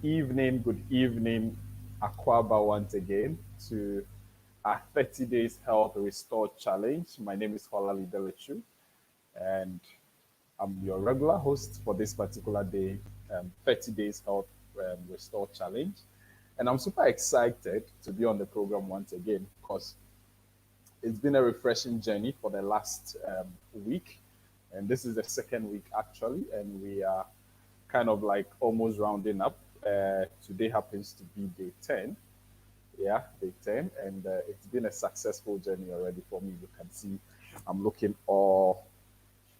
good evening, Aquaba once again to our 30 Days Health Restore Challenge. My name is Holali Delechu, and I'm your regular host for this particular day, 30 Days Health Restore Challenge. And I'm super excited to be on the program once again because it's been a refreshing journey for the last week. And this is the second week actually, and we are kind of like almost rounding up. Today happens to be day 10. Yeah, day 10. And it's been a successful journey already for me. You can see I'm looking all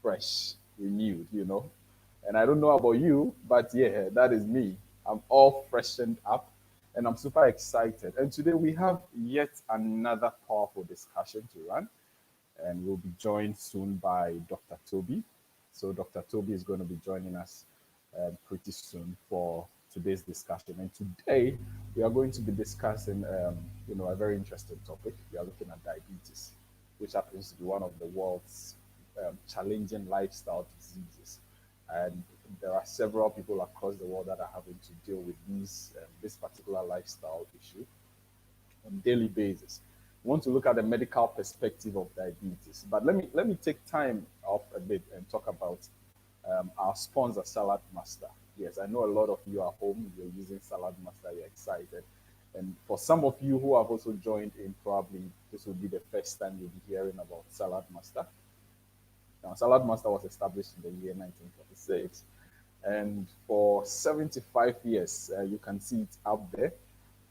fresh, renewed. And I don't know about you, but yeah, that is me. I'm all freshened up and I'm super excited. And today we have yet another powerful discussion to run. And we'll be joined soon by Dr. Toby. So Dr. Toby is going to be joining us pretty soon for today's discussion. And today we are going to be discussing, a very interesting topic. We are looking at diabetes, which happens to be one of the world's challenging lifestyle diseases. And there are several people across the world that are having to deal with this particular lifestyle issue on a daily basis. We want to look at the medical perspective of diabetes. But let me take time off a bit and talk about our sponsor, Salad Master. Yes, I know a lot of you are home, you're using Salad Master, you're excited. And for some of you who have also joined in, probably this will be the first time you'll be hearing about Salad Master. Now, Salad Master was established in the year 1946. And for 75 years, you can see it up there.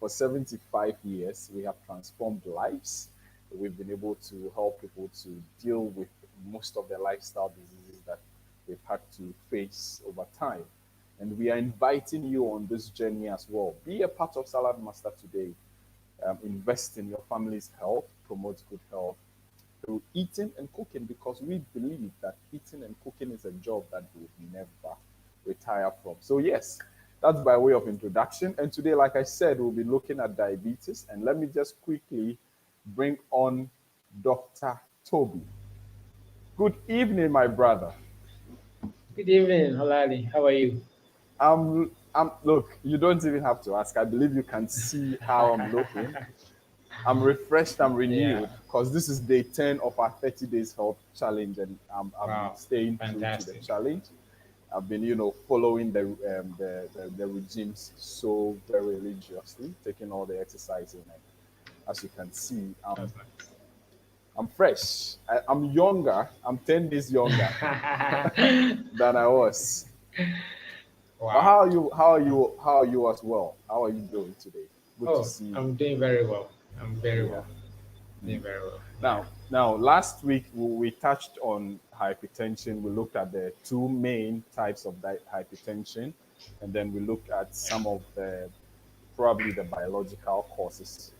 For 75 years, we have transformed lives. We've been able to help people to deal with most of the lifestyle diseases that they've had to face over time. And we are inviting you on this journey as well. Be a part of Salad Master today. Invest in your family's health, promote good health through eating and cooking, because we believe that eating and cooking is a job that we will never retire from. So yes, that's by way of introduction. And today, like I said, we'll be looking at diabetes. And let me just quickly bring on Dr. Toby. Good evening, my brother. Good evening, Holali. How are you? Look, you don't even have to ask. I believe you can see how I'm looking. I'm refreshed, I'm Yeah. renewed, because this is day 10 of our 30 days health challenge, and I've been Wow. staying true to the Fantastic. challenge. I've been, following the regimes so very religiously, taking all the exercising, and as you can see, That's nice. I'm fresh. I'm younger. I'm 10 days younger than I was. But Wow. how are you? How are you? How are you as well? How are you doing today? Good to Oh, see you. I'm doing very well. I'm very Yeah. well. Doing very well. Yeah. Now, last week we touched on hypertension. We looked at the two main types of hypertension, and then we looked at Yeah. some of the probably the biological causes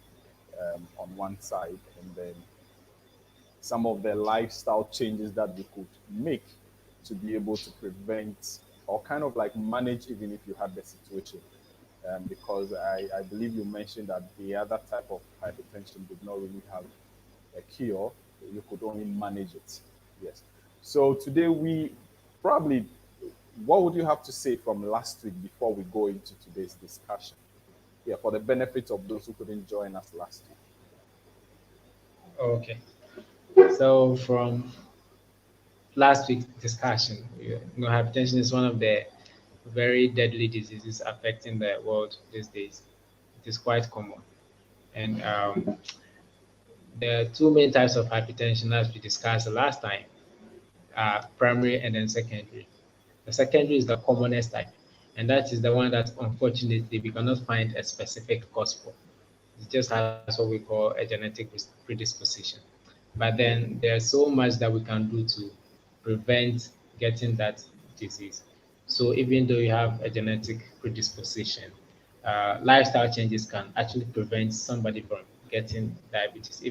on one side, and then some of the lifestyle changes that we could make to be able to prevent or kind of like manage even if you had the situation. Because I believe you mentioned that the other type of hypertension did not really have a cure, you could only manage it. Yes. So today we probably, what would you have to say from last week before we go into today's discussion? Yeah, for the benefit of those who couldn't join us last week. Okay. So from last week's discussion, hypertension is one of the very deadly diseases affecting the world these days. It is quite common, and the two main types of hypertension, as we discussed the last time, primary and then secondary. The secondary is the commonest type, and that is the one that unfortunately we cannot find a specific cause for. It just has what we call a genetic predisposition. But then there's so much that we can do to prevent getting that disease. So even though you have a genetic predisposition, lifestyle changes can actually prevent somebody from getting diabetes,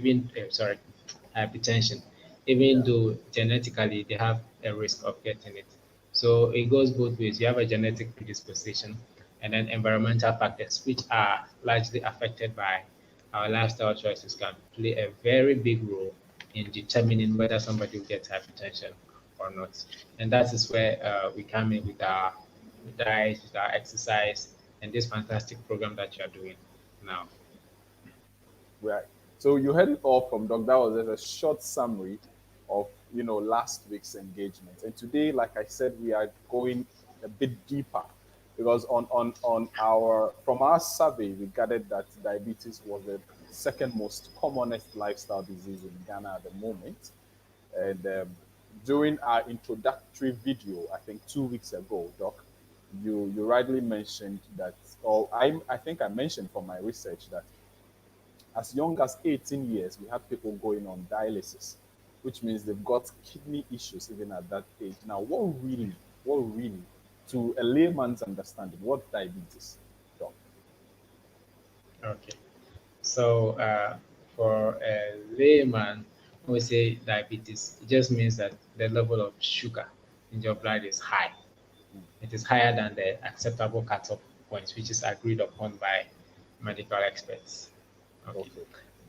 hypertension, even Yeah. though genetically they have a risk of getting it. So it goes both ways. You have a genetic predisposition and then environmental factors, which are largely affected by our lifestyle choices, can play a very big role in determining whether somebody will get hypertension or not. And that is where we come in with our diet, with our exercise, and this fantastic program that you are doing now. Right. So you heard it all from Doc. That was just a short summary of last week's engagement. And today, like I said, we are going a bit deeper because on our from our survey, we gathered that diabetes was the second most commonest lifestyle disease in Ghana at the moment. And during our introductory video, I think 2 weeks ago, Doc, you rightly mentioned that, or I think I mentioned from my research that as young as 18 years, we have people going on dialysis, which means they've got kidney issues even at that age. Now, what really, to a layman's understanding, what diabetes, Doc? Okay. So for a layman, when we say diabetes, it just means that the level of sugar in your blood is high. It is higher than the acceptable cutoff points, which is agreed upon by medical experts. Okay. Okay,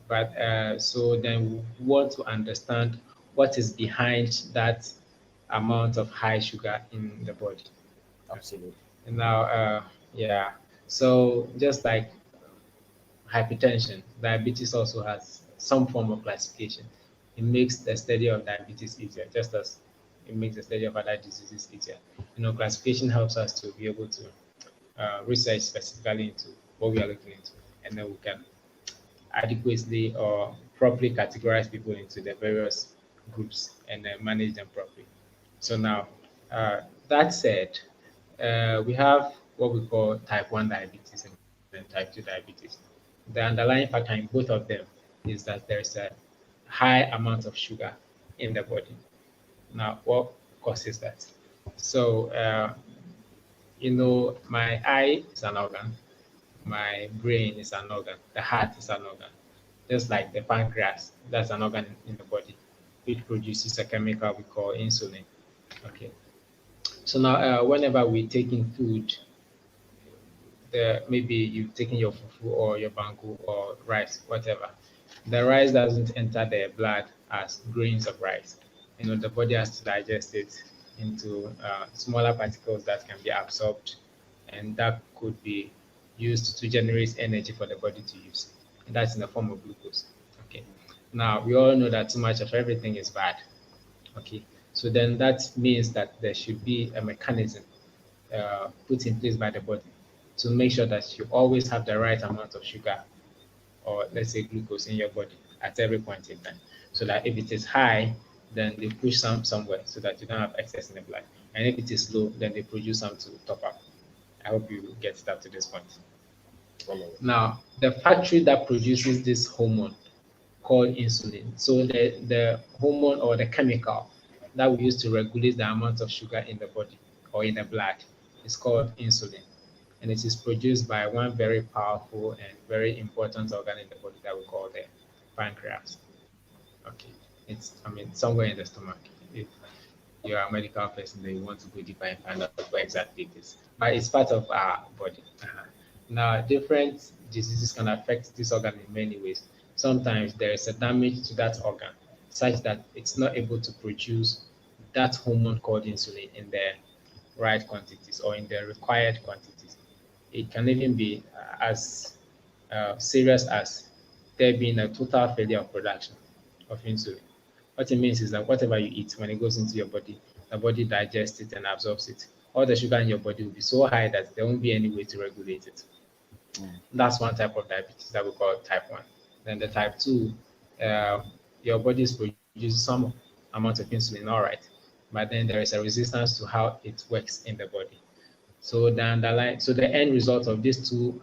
But so then we want to understand what is behind that amount of high sugar in the body. Okay. absolutely. And now, yeah. So just like hypertension, diabetes also has some form of classification. It makes the study of diabetes easier, just as it makes the study of other diseases easier. Classification helps us to be able to research specifically into what we are looking into, and then we can adequately or properly categorize people into the various groups and then manage them properly. So now, that said, we have what we call type 1 diabetes and then type 2 diabetes. The underlying factor in both of them is that there's a high amount of sugar in the body. Now, what causes that? So, my eye is an organ, my brain is an organ, the heart is an organ. Just like the pancreas, that's an organ in the body, which produces a chemical we call insulin. Okay. So now, whenever we take in food, maybe you've taken your fufu or your banku or rice, whatever. The rice doesn't enter the blood as grains of rice. The body has to digest it into smaller particles that can be absorbed, and that could be used to generate energy for the body to use. And that's in the form of glucose. Okay. Now we all know that too much of everything is bad. Okay. So then that means that there should be a mechanism put in place by the body to make sure that you always have the right amount of sugar or let's say glucose in your body at every point in time. So that if it is high, then they push some somewhere so that you don't have excess in the blood. And if it is low, then they produce some to top up. I hope you get it up to this point. Follow it. Now, the factory that produces this hormone called insulin. So the hormone or the chemical that we use to regulate the amount of sugar in the body or in the blood is called insulin. And it is produced by one very powerful and very important organ in the body that we call the pancreas. Okay. Somewhere in the stomach. If you're a medical person, then you want to go deeper and find out what exactly it is. But it's part of our body. Now, different diseases can affect this organ in many ways. Sometimes there is a damage to that organ such that it's not able to produce that hormone called insulin in the right quantities or in the required quantities. It can even be as serious as there being a total failure of production of insulin. What it means is that whatever you eat, when it goes into your body, the body digests it and absorbs it. All the sugar in your body will be so high that there won't be any way to regulate it. Mm. That's one type of diabetes that we call type 1. Then the type 2, uh, your body is producing some amount of insulin, all right, but then there is a resistance to how it works in the body. So the end result of these two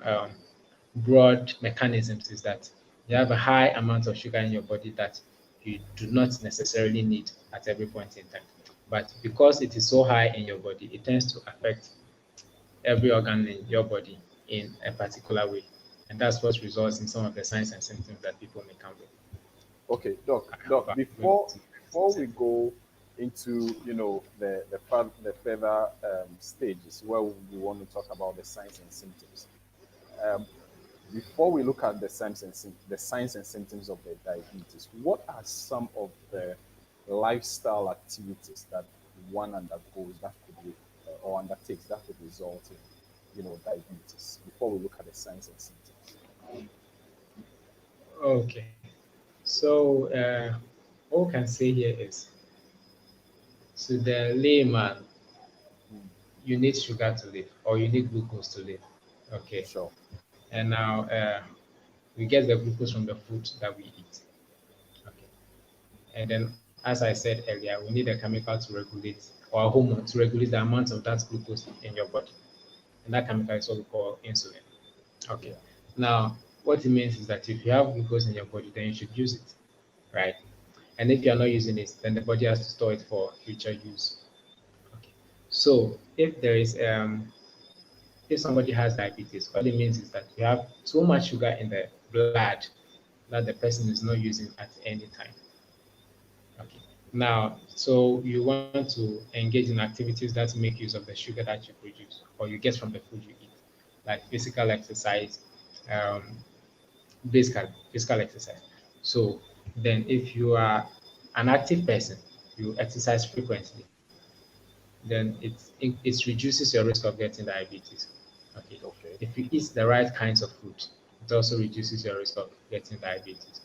broad mechanisms is that you have a high amount of sugar in your body that you do not necessarily need at every point in time. But because it is so high in your body, it tends to affect every organ in your body in a particular way. And that's what results in some of the signs and symptoms that people may come with. Okay, Doc. I hope Doc, I'm able before to make before sense. we go into the further stages where we want to talk about the signs and symptoms, um, before we look at the signs and symptoms of the diabetes, what are some of the lifestyle activities that one undergoes that could or undertakes that could result in diabetes before we look at the signs and symptoms. Okay. So, what we can say here is to the layman, Mm, you need sugar to live, or you need glucose to live. Okay. sure. And now we get the glucose from the food that we eat. Okay. And then, as I said earlier, we need a chemical to regulate, or a hormone to regulate the amount of that glucose in your body. And that chemical is what we call insulin. Okay. Yeah. Now, what it means is that if you have glucose in your body, then you should use it, right? And if you are not using it, then the body has to store it for future use. Okay. So if somebody has diabetes, what it means is that you have too much sugar in the blood that the person is not using at any time. Okay. Now, so you want to engage in activities that make use of the sugar that you produce or you get from the food you eat, like physical exercise, um, physical exercise. So then, if you are an active person, you exercise frequently, then it reduces your risk of getting diabetes. Okay. Okay. If you eat the right kinds of food, it also reduces your risk of getting diabetes.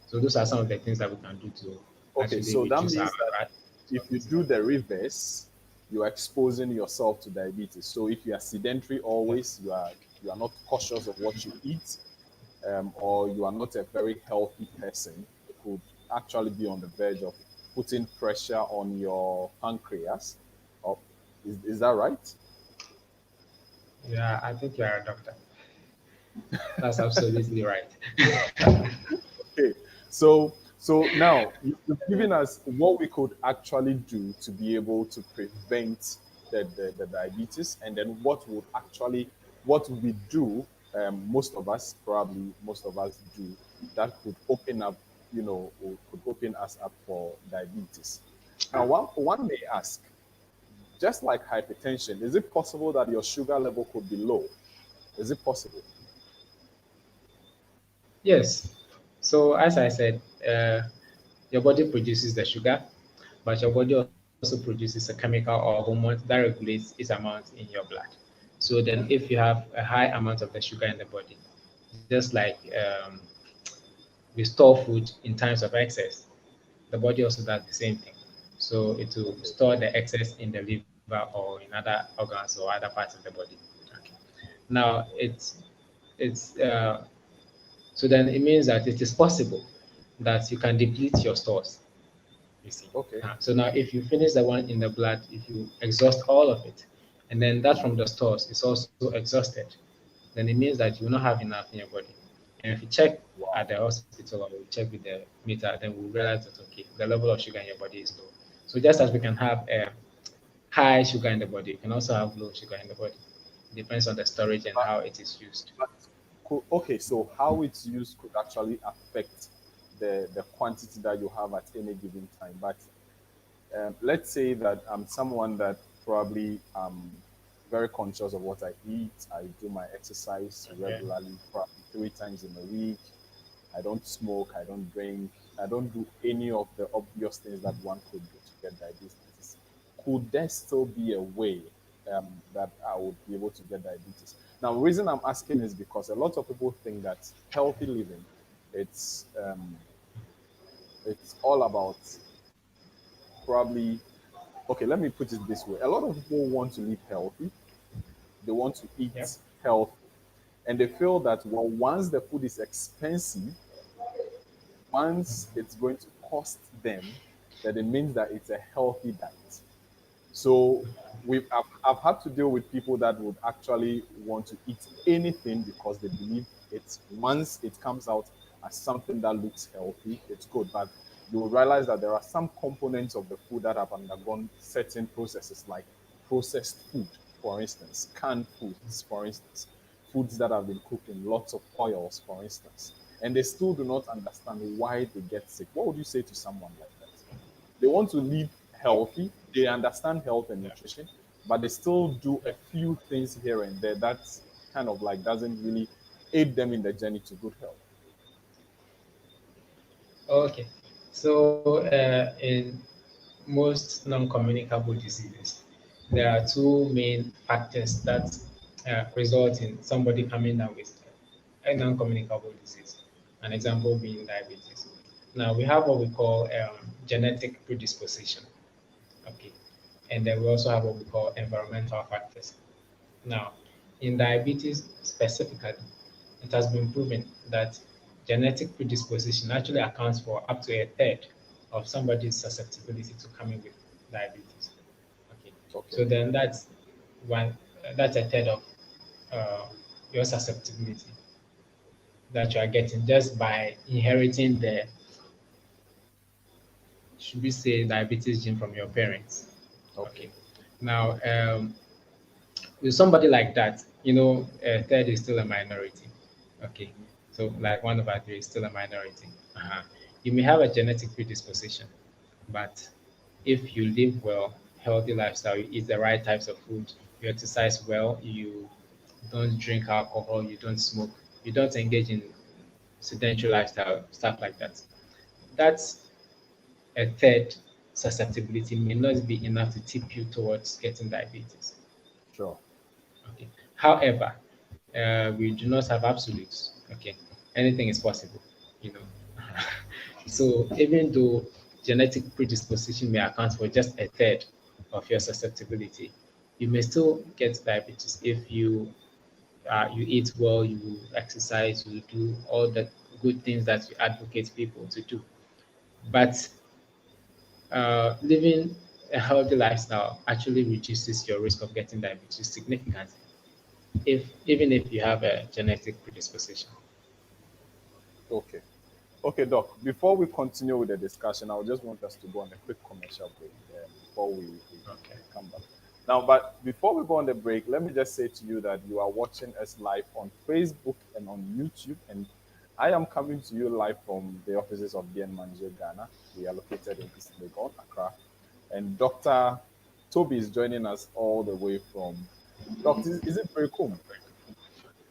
So those are some of the things that we can do to Okay. actually So that reduce our means that risk if of you getting do the diabetes. reverse, you are exposing yourself to diabetes. So if you are sedentary Yeah. always, you are not cautious of what you eat, or you are not a very healthy person, it could actually be on the verge of putting pressure on your pancreas. Or, is that right? Yeah, I think you are a doctor. That's absolutely right. Okay. So now you've given us what we could actually do to be able to prevent the diabetes, and then what we do, most of us do, that could open up, or could open us up for diabetes. Now, one may ask, just like hypertension, is it possible that your sugar level could be low? Is it possible? Yes. So as I said, your body produces the sugar, but your body also produces a chemical or hormone that regulates its amount in your blood. So then, if you have a high amount of the sugar in the body, just like we store food in times of excess, the body also does the same thing. So it will Okay. store the excess in the liver or in other organs or other parts of the body. Okay. Now it's so then it means that it is possible that you can deplete your stores. You see. Okay. So now, if you finish the one in the blood, if you exhaust all of it, and then that from the stores is also exhausted, then it means that you will not have enough in your body. And if you check at Wow. the hospital or you check with the meter, then we'll realize that okay, the level of sugar in your body is low. So just as we can have high sugar in the body, you can also have low sugar in the body. It depends on the storage and how it is used. But okay, so how it's used could actually affect the quantity that you have at any given time. But let's say that I'm someone that probably very conscious of what I eat. I do my exercise Okay. regularly, probably 3 times in a week. I don't smoke. I don't drink. I don't do any of the obvious things that one could do to get diabetes. Could there still be a way that I would be able to get diabetes? Now, the reason I'm asking is because a lot of people think that healthy living, it's it's all about probably. Okay, let me put it this way: a lot of people want to live healthy. They want to Yep. eat healthy, and they feel that, well, once the food is expensive, once it's going to cost them, that it means that it's a healthy diet. So I've had to deal with people that would actually want to eat anything because they believe it's once it comes out as something that looks healthy, it's good. But you will realize that there are some components of the food that have undergone certain processes, like processed food, for instance, canned foods, for instance, foods that have been cooked in lots of oils, for instance. And they still do not understand why they get sick. What would you say to someone like that? They want to live Oh, healthy. They understand health and yeah. nutrition, but they still do a Yeah. few things here and there that kind of like doesn't really aid them in the journey to good health. Okay. So in most non-communicable diseases, there are two main factors that result in somebody coming down with a non-communicable disease. An example being diabetes. Now we have what we call genetic predisposition. Okay, and then we also have what we call environmental factors. Now, in diabetes specifically, it has been proven that genetic predisposition actually accounts for up to a third of somebody's susceptibility to coming with diabetes. Okay, Okay. so then one, that's a third of uh, your susceptibility that you are getting just by inheriting the, should we say, diabetes gene from your parents. Okay. Okay, now with somebody like that, a third is still a minority. Okay, so like 1/3 is still a minority. You may have a genetic predisposition, but if you live well, healthy lifestyle, you eat the right types of food, you exercise well, you don't drink alcohol, you don't smoke, you don't engage in sedentary lifestyle, stuff like that. That's a third susceptibility may not be enough to tip you towards getting diabetes. Sure. Okay. However, we do not have absolutes. Okay, anything is possible. You know, so even though genetic predisposition may account for just a third of your susceptibility, you may still get diabetes if you eat well, you exercise, you do all the good things that you advocate people to do. But living a healthy lifestyle actually reduces your risk of getting diabetes significantly, if even if you have a genetic predisposition. Okay. Okay, Doc. Before we continue with the discussion, I just want us to go on a quick commercial break before Okay. we come back. Now, but before we go on the break, let me just say to you that you are watching us live on Facebook and on YouTube, and I am coming to you live from the offices of DN Manager Ghana. We are located in East Legon, Accra, and Dr. Toby is joining us all the way from. Doctor, is it Brekum?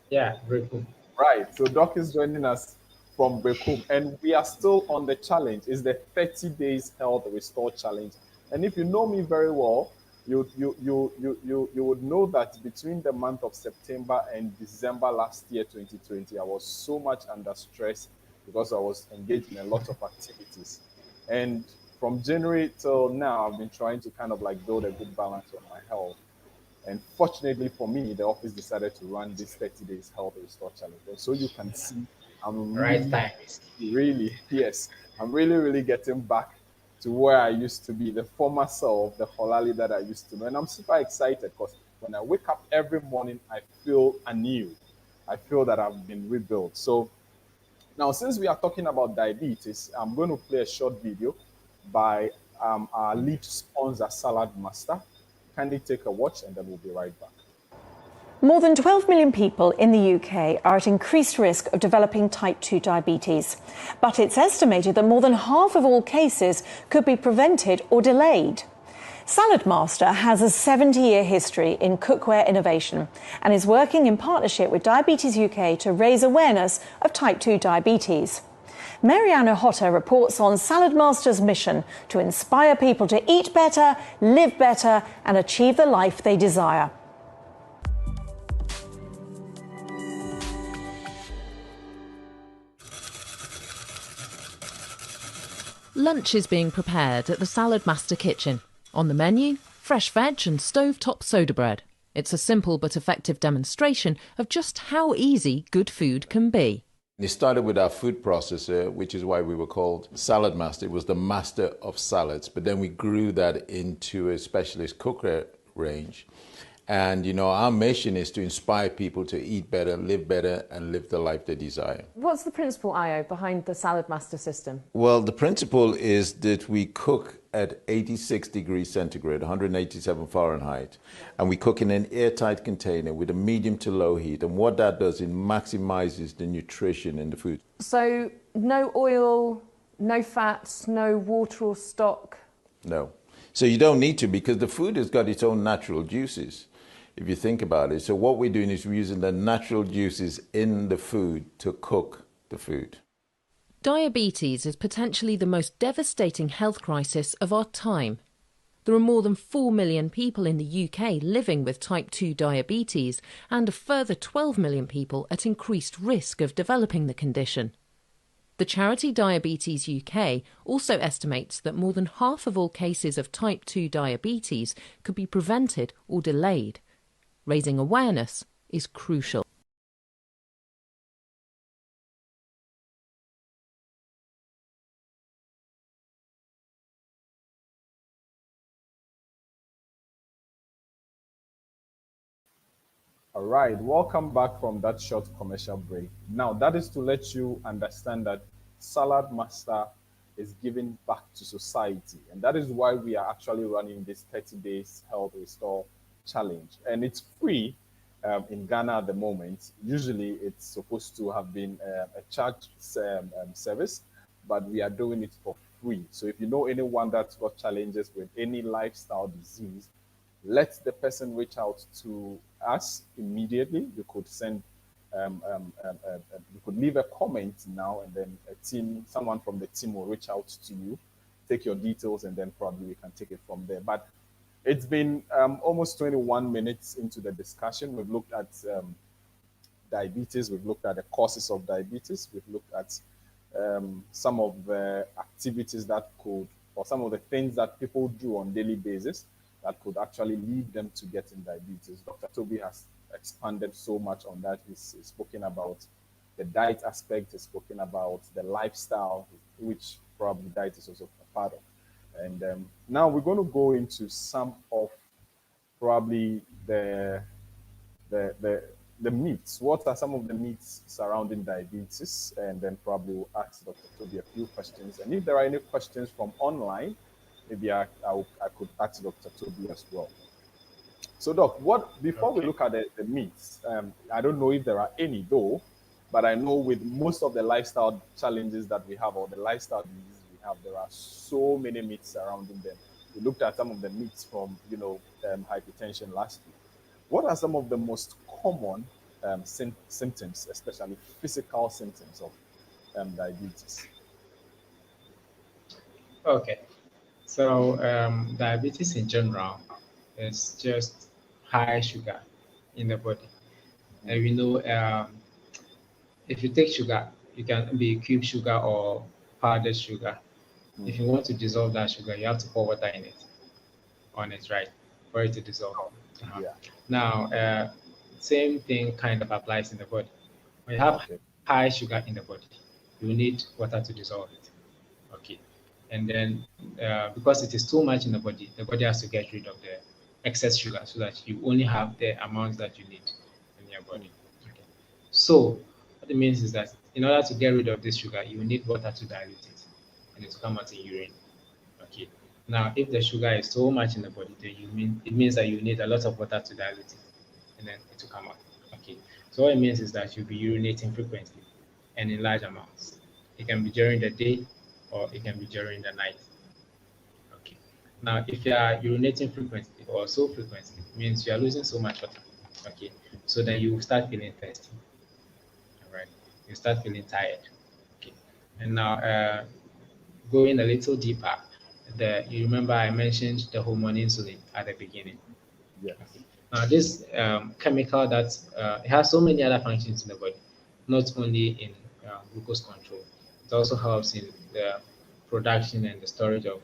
Yeah, very cool. Right. So Doc is joining us from Bekum, and we are still on the challenge. It's the 30 days health restore challenge. And if you know me very well, you would know that between the month of September and December last year, 2020, I was so much under stress because I was engaged in a lot of activities. And from January till now, I've been trying to kind of like build a good balance on my health. And fortunately for me, the office decided to run this 30 days health restore challenge. And so you can see I'm Right really, time. really, yes, I'm really, really getting back to where I used to be, the former self, the Holali that I used to know. And I'm super excited because when I wake up every morning, I feel anew. I feel that I've been rebuilt. So now, since we are talking about diabetes, I'm going to play a short video by our lead sponsor, Salad Master. Kindly take a watch and then we'll be right back. More than 12 million people in the UK are at increased risk of developing type 2 diabetes. But it's estimated that more than half of all cases could be prevented or delayed. Salad Master has a 70-year history in cookware innovation and is working in partnership with Diabetes UK to raise awareness of type 2 diabetes. Mariana Hotter reports on Salad Master's mission to inspire people to eat better, live better and achieve the life they desire. Lunch is being prepared at the Salad Master kitchen. On the menu, fresh veg and stovetop soda bread. It's a simple but effective demonstration of just how easy good food can be. It started with our food processor, which is why we were called Salad Master. It was the master of salads, but then we grew that into a specialist cookware range. And, our mission is to inspire people to eat better, and live the life they desire. What's the principle, Io, behind the Salad Master system? Well, the principle is that we cook at 86 degrees centigrade, 187 Fahrenheit, and we cook in an airtight container with a medium to low heat. And what that does, it maximizes the nutrition in the food. So no oil, no fats, no water or stock? No. So you don't need to, because the food has got its own natural juices, if you think about it. So what we're doing is we're using the natural juices in the food to cook the food. Diabetes is potentially the most devastating health crisis of our time. There are more than 4 million people in the UK living with type 2 diabetes and a further 12 million people at increased risk of developing the condition. The charity Diabetes UK also estimates that more than half of all cases of type 2 diabetes could be prevented or delayed. Raising awareness is crucial. All right, welcome back from that short commercial break. Now, that is to let you understand that Salad Master is giving back to society. And that is why we are actually running this 30 days health restore challenge. And it's free in Ghana at the moment. Usually it's supposed to have been a charged service, but we are doing it for free. So if you know anyone that's got challenges with any lifestyle disease, let the person reach out to us immediately. You could send, you could leave a comment now, and then someone from the team will reach out to you, take your details, and then probably we can take it from there. But it's been almost 21 minutes into the discussion. We've looked at diabetes. We've looked at the causes of diabetes. We've looked at some of the activities that could, or some of the things that people do on a daily basis that could actually lead them to getting diabetes. Dr. Toby has expanded so much on that. He's spoken about the diet aspect, he's spoken about the lifestyle, which probably diet is also a part of. And now we're going to go into some of probably the myths. What are some of the myths surrounding diabetes? And then probably we'll ask Dr. Toby a few questions. And if there are any questions from online, maybe I could ask Dr. Toby as well. So, Doc, before we look at the myths, I don't know if there are any though, but I know with most of the lifestyle challenges that we have, or the lifestyle diseases we have, there are so many myths surrounding them. We looked at some of the myths from, hypertension last week. What are some of the most common symptoms, especially physical symptoms of diabetes? Okay. So diabetes in general is just high sugar in the body. And we know if you take sugar, it can be cube sugar or powdered sugar. If you want to dissolve that sugar, you have to pour water in it, right, for it to dissolve. Yeah. Now, same thing kind of applies in the body. When you have high sugar in the body, you need water to dissolve it. Okay. And then because it is too much in the body has to get rid of the excess sugar so that you only have the amount that you need in your body. Okay. So what it means is that in order to get rid of this sugar, you need water to dilute it and it will come out in urine. Okay. Now, if the sugar is so much in the body, then it means that you need a lot of water to dilute it and then it will come out. Okay. So what it means is that you'll be urinating frequently and in large amounts. It can be during the day or it can be during the night. Okay. Now, if you are urinating frequently or so frequently, it means you are losing so much water. Okay. So then you start feeling thirsty. All right. You start feeling tired. Okay. And now, going a little deeper, you remember I mentioned the hormone insulin at the beginning. Yes. Okay. Now, this chemical that it has so many other functions in the body, not only in glucose control. It also helps in the production and the storage of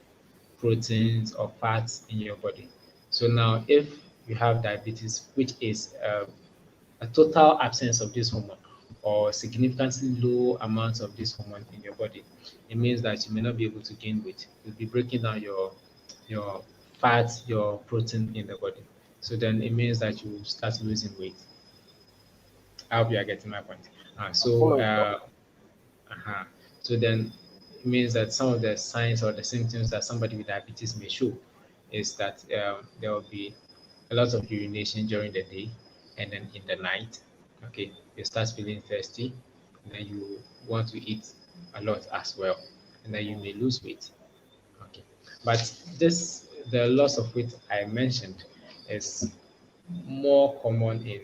proteins or fats in your body. So now, if you have diabetes, which is a total absence of this hormone or significantly low amounts of this hormone in your body, it means that you may not be able to gain weight. You'll be breaking down your fat, your protein in the body. So then it means that you start losing weight. I hope you are getting my point. So then it means that some of the signs or the symptoms that somebody with diabetes may show is that there will be a lot of urination during the day, and then in the night, okay, you start feeling thirsty, and then you want to eat a lot as well, and then you may lose weight. Okay, but the loss of weight I mentioned is more common in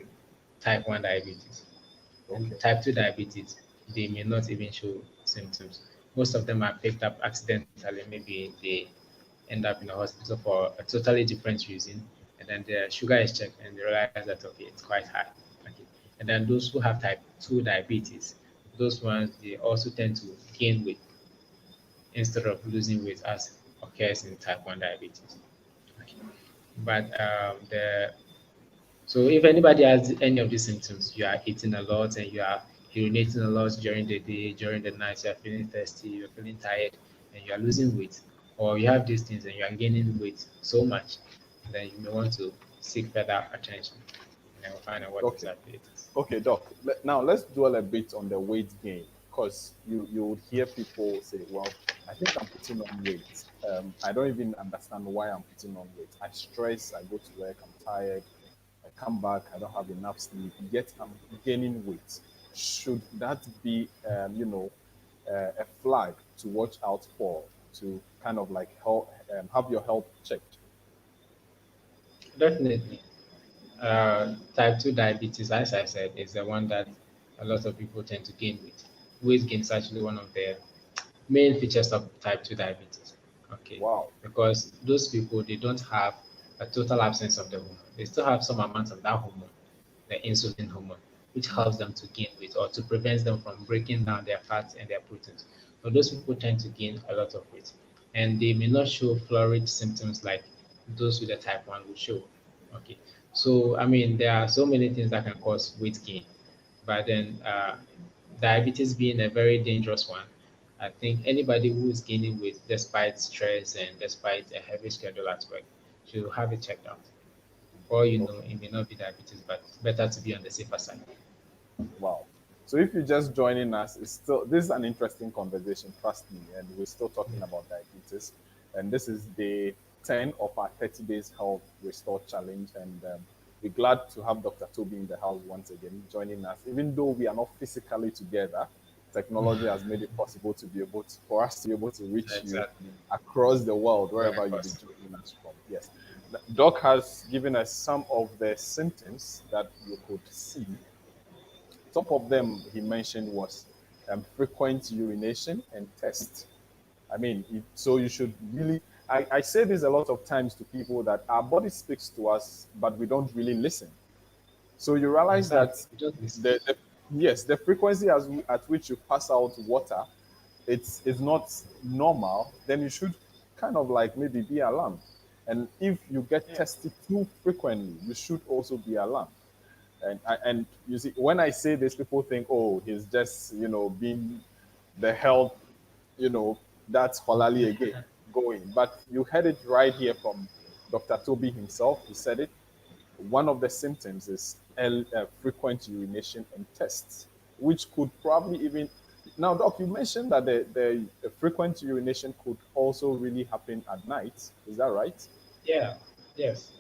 type 1 diabetes. And type 2 diabetes, they may not even show symptoms. Most of them are picked up accidentally, maybe in the end up in the hospital for a totally different reason, and then their sugar is checked and they realize that okay, it's quite high. Okay. And then those who have type 2 diabetes, those ones they also tend to gain weight instead of losing weight as occurs in type 1 diabetes. Okay. But the so if anybody has any of these symptoms, you are eating a lot and you are urinating a lot during the day, during the night, you are feeling thirsty, you're feeling tired, and you are losing weight, or you have these things and you are gaining weight so much, then you may want to seek further attention and we'll find out what Okay. exactly it is. Okay, Doc. Now let's dwell a bit on the weight gain, because you would hear people say, "Well, I think I'm putting on weight. I don't even understand why I'm putting on weight. I stress. I go to work. I'm tired. I come back. I don't have enough sleep. Yet I'm gaining weight. Should that be, a flag to watch out for, to kind of like help, have your health checked?" Definitely. Type 2 diabetes, as I said, is the one that a lot of people tend to gain weight. Weight gain is actually one of the main features of type 2 diabetes. Okay. Wow. Because those people, they don't have a total absence of the hormone. They still have some amount of that hormone, the insulin hormone, which helps them to gain weight or to prevent them from breaking down their fats and their proteins. So those people tend to gain a lot of weight. And they may not show florid symptoms like those with the type 1 will show. Okay. So, I mean, there are so many things that can cause weight gain. But then diabetes being a very dangerous one, I think anybody who is gaining weight despite stress and despite a heavy schedule at work should have it checked out. Or you know, Okay. it may not be diabetes, but better to be on the safer side. Wow. So if you're just joining us, it's still this is an interesting conversation, trust me, and we're still talking about diabetes. And this is day 10 of our 30 days health restore challenge. And we're glad to have Dr. Toby in the house once again, joining us. Even though we are not physically together, technology has made it possible to be able to, for us to be able to reach you Exactly. across the world, Very wherever you be possible. joining us from. Yes. Doc has given us some of the symptoms that you could see. Top of them he mentioned was frequent urination and test. I mean, so you should really. I say this a lot of times to people that our body speaks to us, but we don't really listen. So you realize that Exactly. Just listen. the yes, the frequency at which you pass out water, it's not normal. Then you should kind of like maybe be alarmed. And if you get Yeah. tested too frequently, you should also be alarmed. And you see, when I say this, people think, oh, he's just being the health, you know, that's Holali again going. But you heard it right here from Dr. Toby himself. He said it. One of the symptoms is frequent urination and tests, which could probably even. Now, Doc, you mentioned that the frequent urination could also really happen at night. Is that right? Yeah. Yes.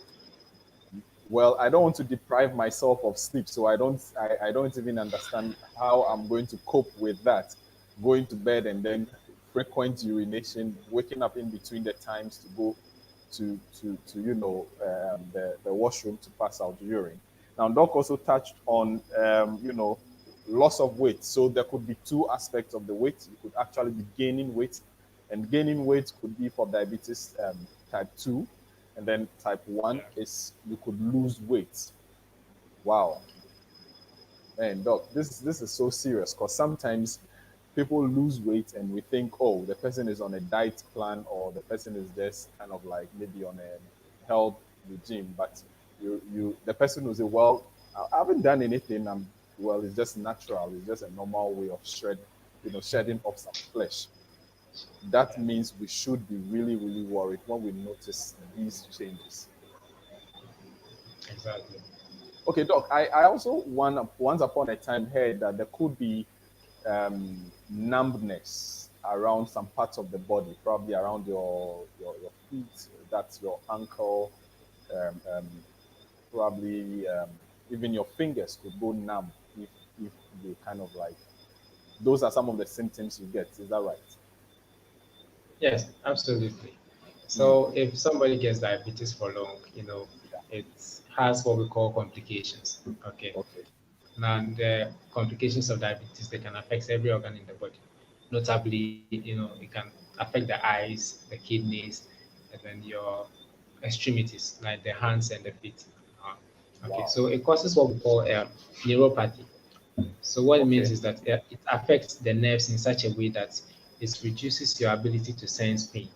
Well, I don't want to deprive myself of sleep, so I don't even understand how I'm going to cope with that. Going to bed and then frequent urination, waking up in between the times to go to the washroom to pass out urine. Now, Doc also touched on loss of weight. So there could be two aspects of the weight. You could actually be gaining weight, and gaining weight could be for diabetes type 2, and then type 1 is you could lose weight. Wow. Man, Doc, this is so serious, because sometimes people lose weight and we think, oh, the person is on a diet plan, or the person is just kind of like maybe on a health regime. But the person will say, well, I haven't done anything. Well, it's just natural. It's just a normal way of shedding off some flesh. That means we should be really, really worried when we notice these changes. Exactly. Okay, Doc, I also once upon a time heard that there could be numbness around some parts of the body, probably around your feet, that's your ankle, um, um, probably even your fingers could go numb if they kind of like, those are some of the symptoms you get. Is that right? Yes, absolutely. Mm, So if somebody gets diabetes for long, yeah. it has what we call complications. Okay. Okay. Now the complications of diabetes, they can affect every organ in the body. Notably, it can affect the eyes, the kidneys, and then your extremities, like the hands and the feet. Okay, Wow. so it causes what we call neuropathy. So what it Okay. means is that it affects the nerves in such a way that it reduces your ability to sense pain.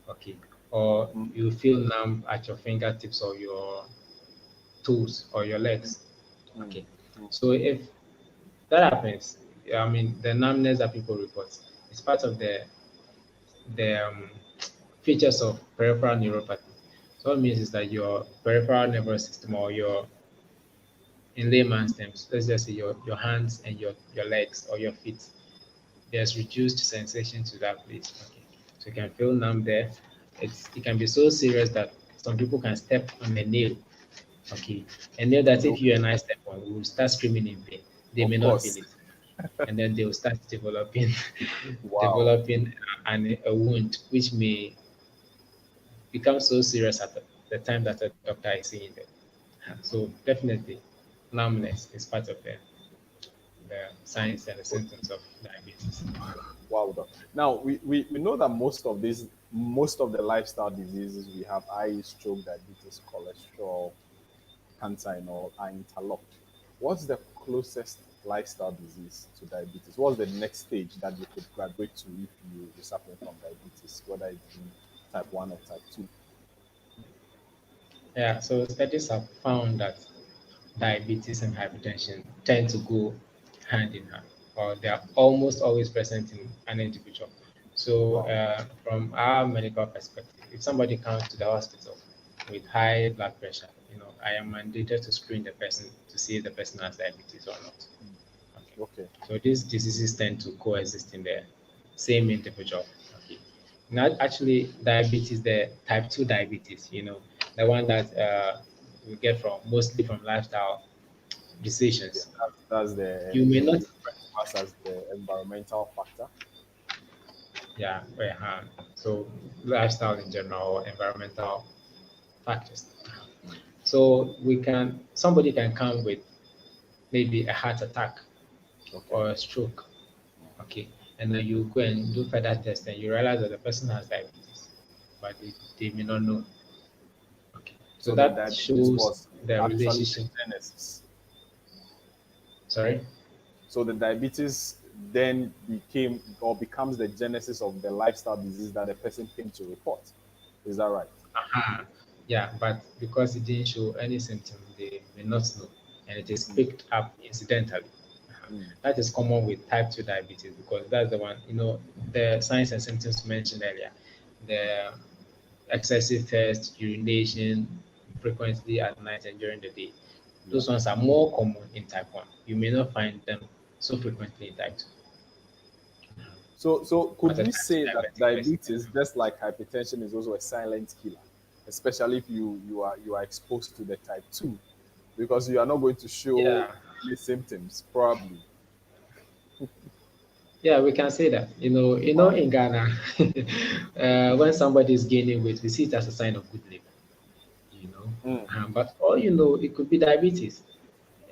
Okay, or Mm, you feel numb at your fingertips or your toes or your legs. mm, Okay, mm. so if that happens, I mean the numbness that people report is part of the features of peripheral neuropathy. So what it means is that your peripheral nervous system, or your, in layman's terms, let's just say your hands and your legs or your feet, there's reduced sensation to that place. Okay, so you can feel numb there. It can be so serious that some people can step on a nail. Okay, a nail that if you Okay. and I step on, we will start screaming in pain. They Of may not feel course. it, and then they will start developing Wow. developing a wound, which may become so serious at the time that a doctor is seeing them. So definitely, numbness is part of the signs and the symptoms of diabetes. Wow. Now we know that most of the lifestyle diseases we have, eye, stroke, diabetes, cholesterol, cancer, and all, are interlocked. What's the closest lifestyle disease to diabetes? What's the next stage that you could graduate to if you're suffering from diabetes, whether it's in type 1 or type 2? Yeah, so studies have found that diabetes and hypertension tend to go hand in hand, or they are almost always present in an individual. So, Wow. from our medical perspective, if somebody comes to the hospital with high blood pressure, I am mandated to screen the person to see if the person has diabetes or not. Okay. Okay. So these diseases tend to coexist in the same individual. Okay. Not actually diabetes, the type 2 diabetes, the one that we get from mostly from lifestyle Yeah, decisions. that's the You may you not, refer to us as the environmental factor. yeah, so lifestyle in general or environmental factors. So somebody can come with maybe a heart attack Okay. or a stroke. Okay, and then you go and do further tests and you realize that the person has diabetes, but they may not know. Okay, so So the that diabetes shows was the actually the relationship. genesis. Sorry. So the diabetes then became or becomes the genesis of the lifestyle disease that the person came to report. Is that right? Aha. Yeah, but because it didn't show any symptom, they may not know, and it is Mm, picked up incidentally. mm, That is common with type 2 diabetes because that's the one, the signs and symptoms mentioned earlier. The excessive thirst, urination frequently at night and during the day. yeah. Those ones are more common in type 1. You may not find them so frequently in type 2. So could But a we type 2 say that diabetic person, diabetes, just like hypertension, is also a silent killer, especially if you are exposed to the type 2, because you are not going to show yeah, any symptoms probably. yeah, we can say that. Wow. In Ghana, when somebody is gaining weight, we see it as a sign of good living. You know, Mm, but all it could be diabetes.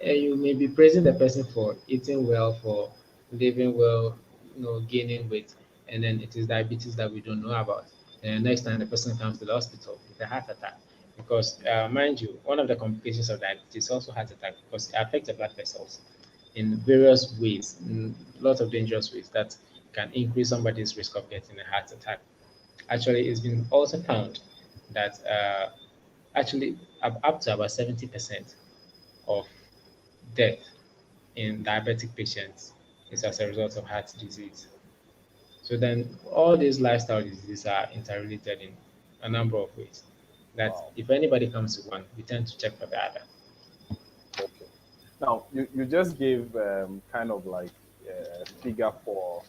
You may be praising the person for eating well, for living well, gaining weight, and then it is diabetes that we don't know about. And next time the person comes to the hospital with a heart attack, because mind you, one of the complications of diabetes is also heart attack because it affects the blood vessels in various ways, in lots of dangerous ways that can increase somebody's risk of getting a heart attack. Actually, it's been also found that actually up to about 70% of death in diabetic patients is as a result of heart disease. So then all these lifestyle diseases are interrelated in a number of ways. That wow. if anybody comes to one, we tend to check for the other. Okay. Now you just gave kind of like a figure for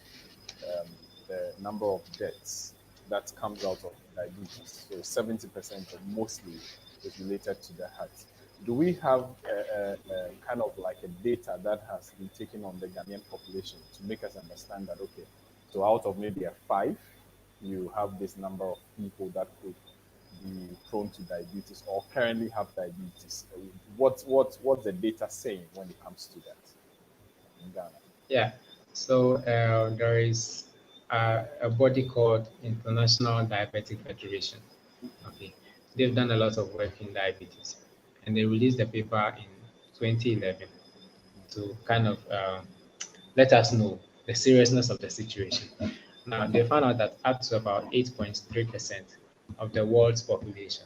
um, the number of deaths that comes out of diabetes. So 70% or mostly is related to the heart. Do we have a kind of like a data that has been taken on the Ghanaian population to make us understand that, okay, so out of maybe a five, you have this number of people that could be prone to diabetes or currently have diabetes? What's the data saying when it comes to that in Ghana? Yeah. So there is a body called International Diabetic Federation. Okay, they've done a lot of work in diabetes, and they released a paper in 2011 to kind of let us know the seriousness of the situation. Now, they found out that up to about 8.3% of the world's population,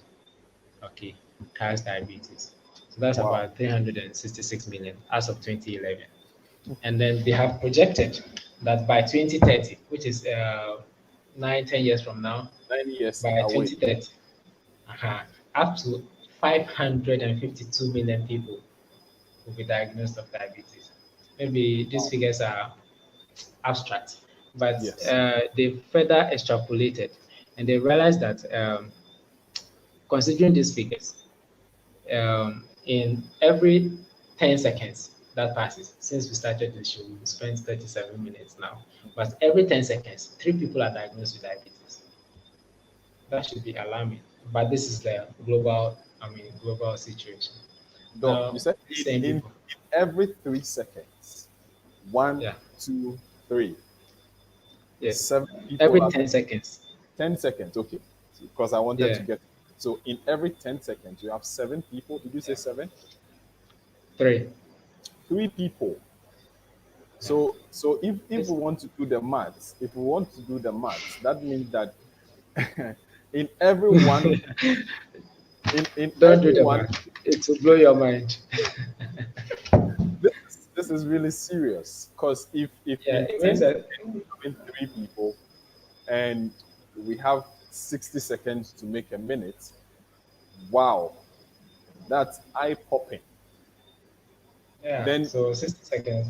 okay, has diabetes. So that's Wow. about 366 million as of 2011. And then they have projected that by 2030, which is 9, 10 years from now, 9 years by away. 2030, up to 552 million people will be diagnosed of diabetes. Maybe these figures are abstract, but Yes. they further extrapolated and they realized that considering these figures, in every 10 seconds that passes, since we started the show, we spent 37 minutes now, but every 10 seconds, 3 people are diagnosed with diabetes. That should be alarming, but this is the global situation. Doc, Now, you said these same in people, every 3 seconds, one, yeah, 2, 3, yes, 7 people every are 10 seconds, 10 seconds. Okay, because I wanted yeah, to get so in every 10 seconds you have 7 people. Did you say yeah, 7? 3, 3 people. yeah. So if This, we want to do the maths, that means that in everyone in don't do the everyone math; it will blow your mind. this is really serious because if Yeah, in it means 10 that seconds having 3 people and we have 60 seconds to make a minute, wow, that's eye popping. yeah. Then So 60 seconds.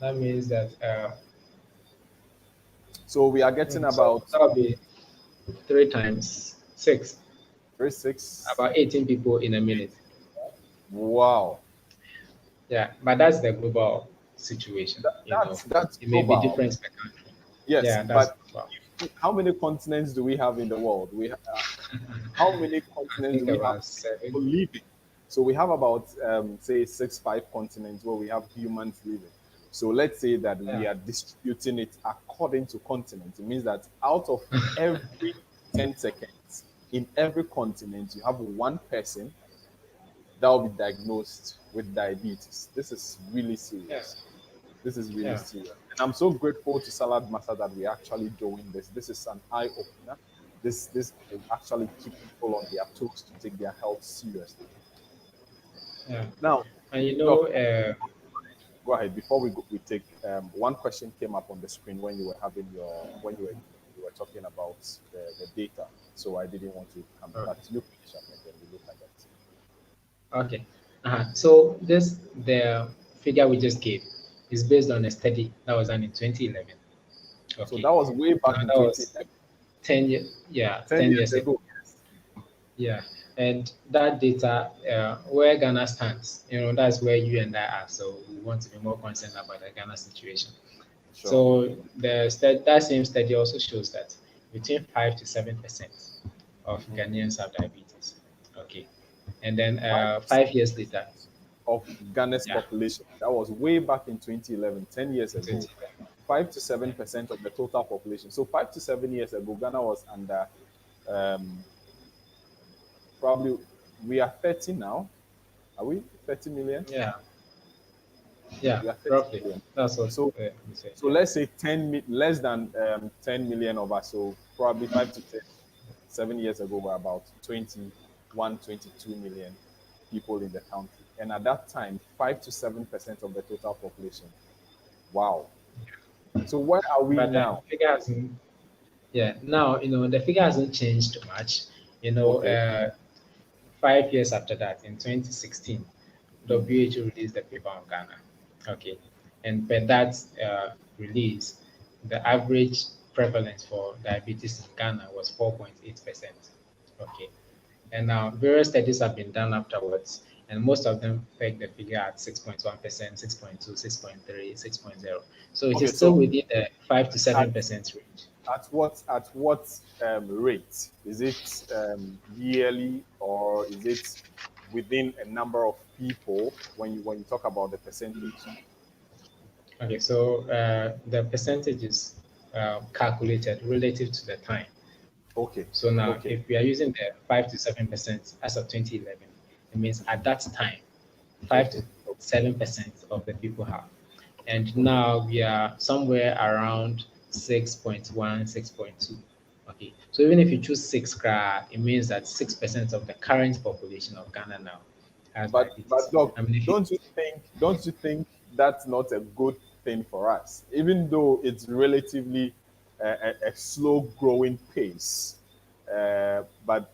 That means that so we are getting so about that will be 3 times 6, 36. about 18 people in a minute. Wow, Yeah, but that's the global situation. that's It may be global. different per country. Yes, Yeah, that's but global. how many continents do we have in the world? How many I continents do think we have about 7. people living? So we have about say 6, 5 continents where we have humans living. So let's say that Yeah, we are distributing it according to continent. It means that out of every 10 seconds in every continent, you have one person that will be diagnosed with diabetes. This is really yeah, serious. This is really yeah, serious. And I'm so grateful to Salad Master that we're actually doing this. This is an eye opener. This will actually keep people on their toes to take their health seriously. yeah. Now, And Doc, go ahead. Before we take one question came up on the screen when you were having your when you were talking about the data. So I didn't want to come, but you finish up and then we look at that. okay. So the figure we just gave is based on a study that was done in 2011. So Okay. that was way Now back in that was 2011, 10 years, yeah, 10 10 years years ago. ago. Yeah. And that data, where Ghana stands, that's where you and I are. So we want to be more concerned about the Ghana situation. Sure. So that same study also shows that between 5 to 7% of Ghanaians have diabetes. Okay. And then 5 years later, Of Ghana's yeah, population. That was way back in 2011, 10 years in ago. 2011. 5 to 7% of the total population. So 5 to 7 years ago, Ghana was under um, probably we are 30 now. Are we 30 million? Yeah, yeah, We are 30 roughly. million. That's what So we said. so Yeah, let's say less than 10 million of us. So probably 5 to 10, 7 years ago, were about 21, 22 million people in the country. And at that time, 5 to 7% of the total population. Wow. So where are we but the now? figure hasn't. Yeah, now the figure hasn't changed much. You know, Okay. 5 years after that, in 2016, WHO released the paper on Ghana. Okay, and per that release, the average prevalence for diabetes in Ghana was 4.8%. Okay, and now various studies have been done afterwards, and most of them peg the figure at 6.1%, 6.2, 6.3, 6.0. So it Okay. is still So within the 5 to at 7% range. at what rate? Is it yearly or is it within a number of people when you talk about the percentage? Okay, so the percentage is calculated relative to the time. Okay. So now, Okay. if we are using the 5 to 7% as of 2011, it means at that time, 5 to 7% of the people have. And now we are somewhere around 6.1, 6.2. Okay. So even if you choose 6, it means that 6% of the current population of Ghana now has diabetes. But Doc, I mean, if you, don't you think that's not a good thing for us, even though it's relatively a slow growing pace, but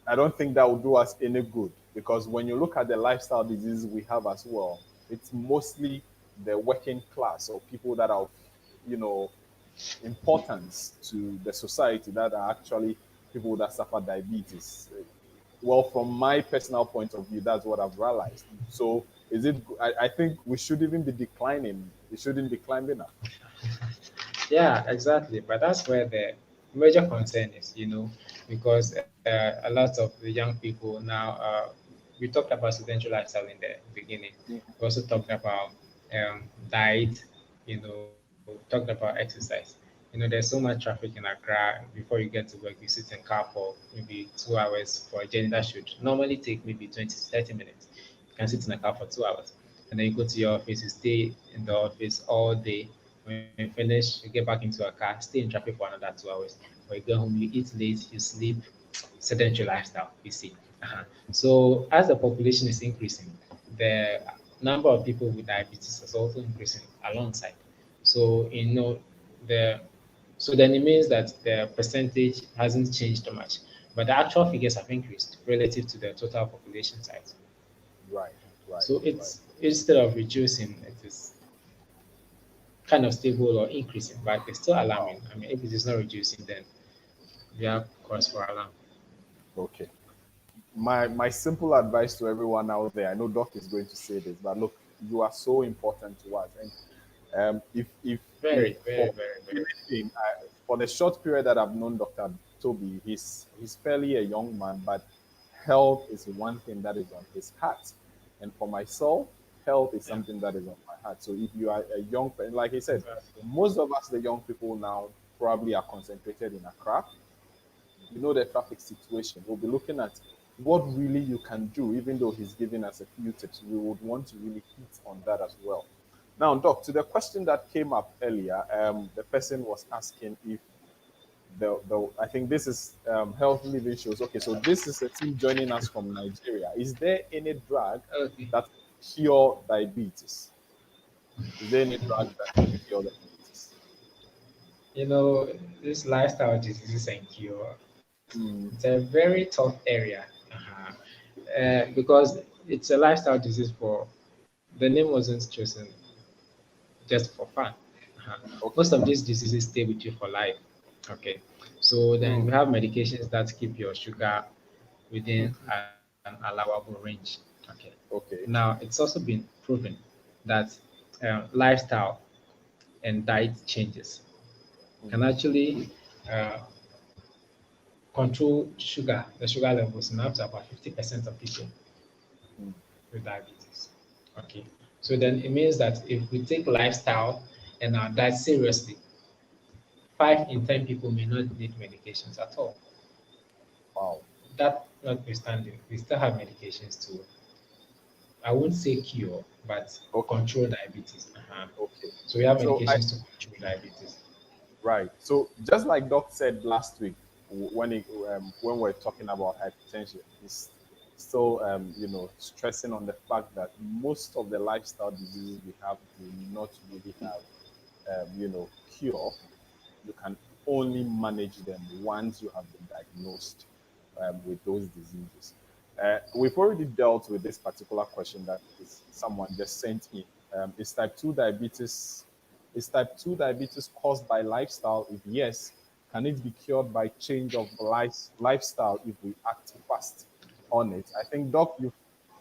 I don't think that will do us any good, because when you look at the lifestyle diseases we have as well, it's mostly the working class or people that are, you know, importance to the society that are actually people that suffer diabetes. Well, from my personal point of view, that's what I've realized. So is it, I think we should even be declining. It shouldn't be climbing up. yeah, exactly. But that's where the major concern is, because a lot of the young people now, we talked about sedentary lifestyle in the beginning. We also talked about diet, talked about exercise. There's so much traffic in Accra. Before you get to work, you sit in car for maybe 2 hours for a journey that should normally take maybe 20 to 30 minutes. You can sit in a car for 2 hours. And then you go to your office, you stay in the office all day. When you finish, you get back into a car, stay in traffic for another 2 hours. When you get home, you eat late, you sleep, sedentary lifestyle, you see. So as the population is increasing, the number of people with diabetes is also increasing alongside. So the so then it means that the percentage hasn't changed much, but the actual figures have increased relative to the total population size. Right, right, So right. it's instead of reducing, it is kind of stable or increasing, but it's still Wow. alarming. I mean, if it is not reducing, then we have cause for alarm. Okay. My simple advice to everyone out there, I know Doc is going to say this, but look, you are so important to us. And if Very, very, for very, very. anything, for the short period that I've known Dr. Toby, he's fairly a young man, but health is one thing that is on his heart. And for myself, health is Yeah, something that is on my heart. So if you are a young, like he said, exactly. most of us, the young people now, probably are concentrated in Accra. You know the traffic situation. We'll be looking at what really you can do, even though he's giving us a few tips. We would want to really hit on that as well. Now, Doc, to the question that came up earlier, the person was asking if the I think this is Health Living Shows. Okay, so this is a team joining us from Nigeria. Is there any drug Okay. that cure diabetes? Is there any drug that can cure diabetes? This lifestyle diseases and cure, Mm, it's a very tough area because it's a lifestyle disease for the name wasn't chosen just for fun. okay. Most of these diseases stay with you for life. Okay. So then Mm, we have medications that keep your sugar within an allowable range. Okay. okay. Now, it's also been proven that lifestyle and diet changes can Mm, actually uh, control the sugar levels in up to about 50% of people mm, with diabetes. Okay. So then it means that if we take lifestyle and our diet seriously, 5 in 10 people may not need medications at all. wow. That notwithstanding, we still have medications to, I wouldn't say cure, but Okay. control diabetes. Okay. So we have So I medications to control diabetes. right. So just like Doc said last week when we're talking about hypertension, he's still stressing on the fact that most of the lifestyle diseases we have do not really have cure. You can only manage them once you have been diagnosed with those diseases. We've already dealt with this particular question that someone just sent in. Is type 2 diabetes caused by lifestyle? If yes, can it be cured by change of lifestyle if we act fast on it? I think, Doc, you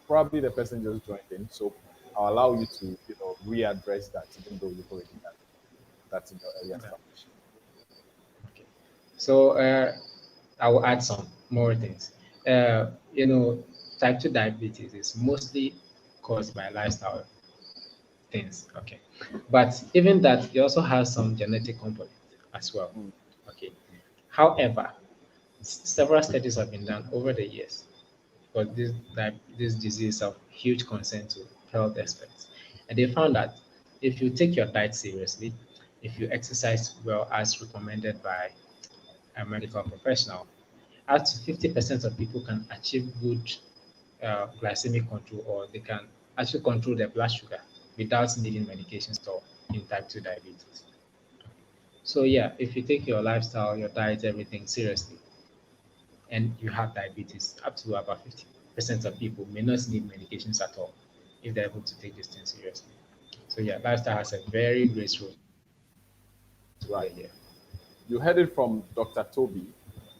probably the person just joined in, so I'll allow you to readdress that, even though you've already done that in your earlier Yeah. submission. Okay. So I will add some more things. Type 2 diabetes is mostly caused by lifestyle things. Okay. But even that, it also has some genetic component. as well. Mm. Okay. However, several studies have been done over the years because this disease is of huge concern to health experts. And they found that if you take your diet seriously, if you exercise well as recommended by a medical professional, up to 50% of people can achieve good glycemic control, or they can actually control their blood sugar without needing medications or in type 2 diabetes. So yeah, if you take your lifestyle, your diet, everything seriously, and you have diabetes, up to about 50% of people may not need medications at all if they're able to take this thing seriously. So yeah, lifestyle has a very great role to Right. play here. You heard it from Dr. Toby,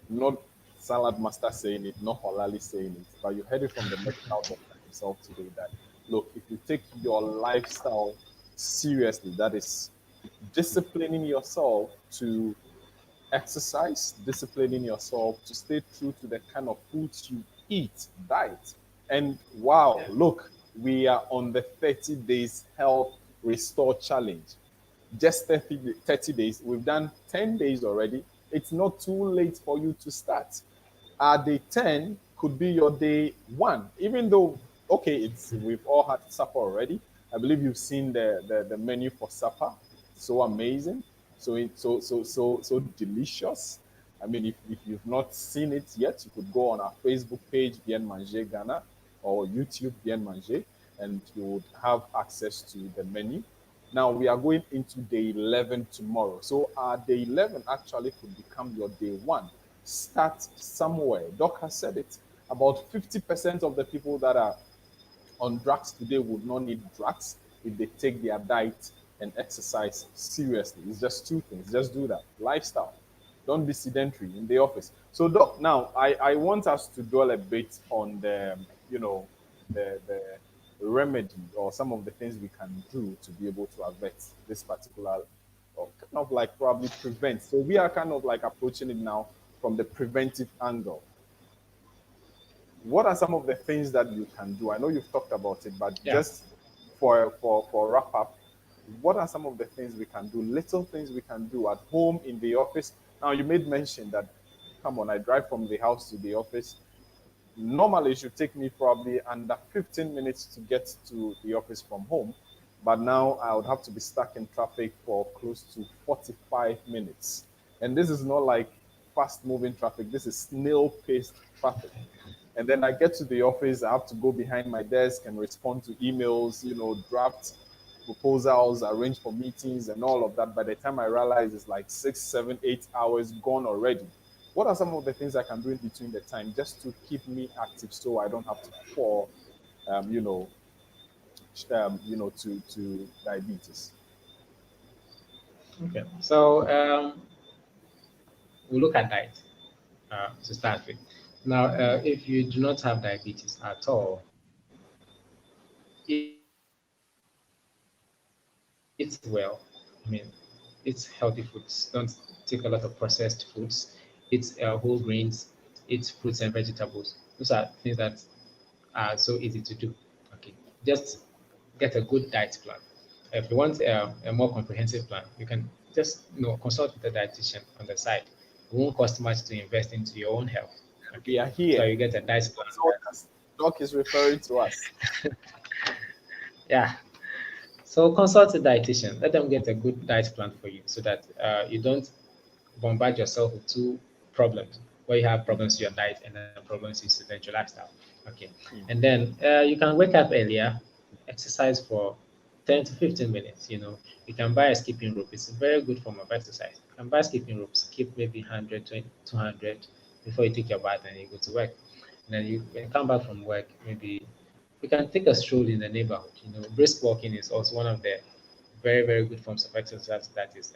not Salad Master saying it, not Holali saying it, but you heard it from the medical doctor himself today that, look, if you take your lifestyle seriously, that is disciplining yourself to exercise, disciplining yourself to stay true to the kind of foods you eat, diet. And wow, look, we are on the 30 days health restore challenge. Just 30 days. We've done 10 days already. It's not too late for you to start. Day 10 could be your day one, even though, okay, we've all had supper already. I believe you've seen the menu for supper. So amazing. So delicious. I mean, if you've not seen it yet, you could go on our Facebook page, Bien Manger Ghana, or YouTube, Bien Manger, and you would have access to the menu. Now we are going into day 11 tomorrow. So our day 11 actually could become your day one. Start somewhere. Doc has said it. About 50% of the people that are on drugs today would not need drugs if they take their diet and exercise seriously. It's just two things. Just do that. Lifestyle. Don't be sedentary in the office. So, Doc, now I want us to dwell a bit on the remedy or some of the things we can do to be able to avert this particular, or kind of like probably prevent. So we are kind of like approaching it now from the preventive angle. What are some of the things that you can do? I know you've talked about it, but Yeah. just for wrap up, what are some of the things we can do? Little things we can do at home, in the office. Now you made mention that, come on, I drive from the house to the office. Normally it should take me probably under 15 minutes to get to the office from home, but now I would have to be stuck in traffic for close to 45 minutes. And this is not like fast moving traffic, this is snail paced traffic. And then I get to the office, I have to go behind my desk and respond to emails, draft proposals, arrange for meetings and all of that. By the time I realize, it's like 6, 7, 8 hours gone already. What are some of the things I can do in between the time just to keep me active so I don't have to fall, to diabetes? Okay. So we look at diet to start with. Now, if you do not have diabetes at all, eat well. I mean, eat healthy foods. Don't take a lot of processed foods. Eat whole grains. Eat fruits and vegetables. Those are things that are so easy to do. Okay, just get a good diet plan. If you want a more comprehensive plan, you can just consult with a dietitian on the side. It won't cost much to invest into your own health. We Okay, are so here. you get a diet plan. Doc is referring to us. Yeah. So consult a dietitian. Let them get a good diet plan for you so that you don't bombard yourself with two problems where you have problems with your diet and then problems with sedentary lifestyle. Okay. And then you can wake up earlier, exercise for 10 to 15 minutes. You can buy a skipping rope. It's a very good form of exercise. You can buy skipping ropes, skip maybe 100, 200 before you take your bath and you go to work. And then when you come back from work, maybe you can take a stroll in the neighborhood. Brisk walking is also one of the very, very good forms of exercise that is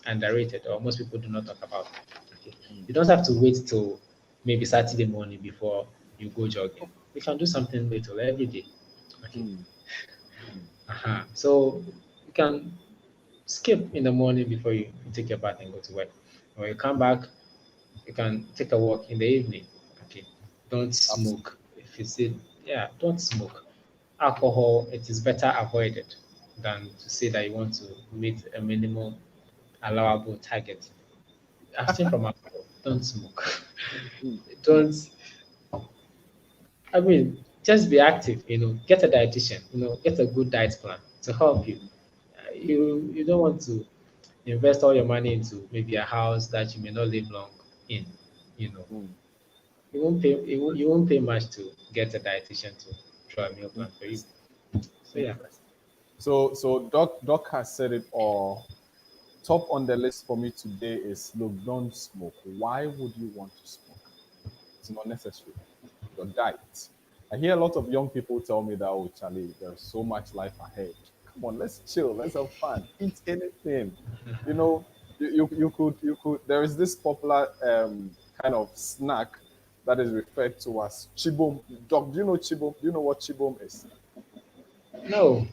underrated or most people do not talk about. Okay. You don't have to wait till maybe Saturday morning before you go jogging. You can do something little every day. Okay. So you can skip in the morning before you take your bath and go to work. When you come back, you can take a walk in the evening. Okay. Don't smoke. If you say, yeah, don't smoke. Alcohol, it is better avoided than to say that you want to meet a minimum allowable target. abstain from alcohol. Don't smoke. Mm. Don't. I mean, just be active. Get a dietitian. Get a good diet plan to help you. You don't want to invest all your money into maybe a house that you may not live long in. You know, Mm. you won't pay much to get a dietitian to draw a meal plan for you. Interesting. So yeah. Interesting. So Doc has said it all. Top on the list for me today is look, don't smoke. Why would you want to smoke? It's not necessary. Your diet. I hear a lot of young people tell me that, oh, Charlie, there's so much life ahead. Come on, let's chill, let's have fun, eat anything. You know, you could. There is this popular kind of snack that is referred to as chibom. Doc, do you know chibom? Do you know what chibom is? No.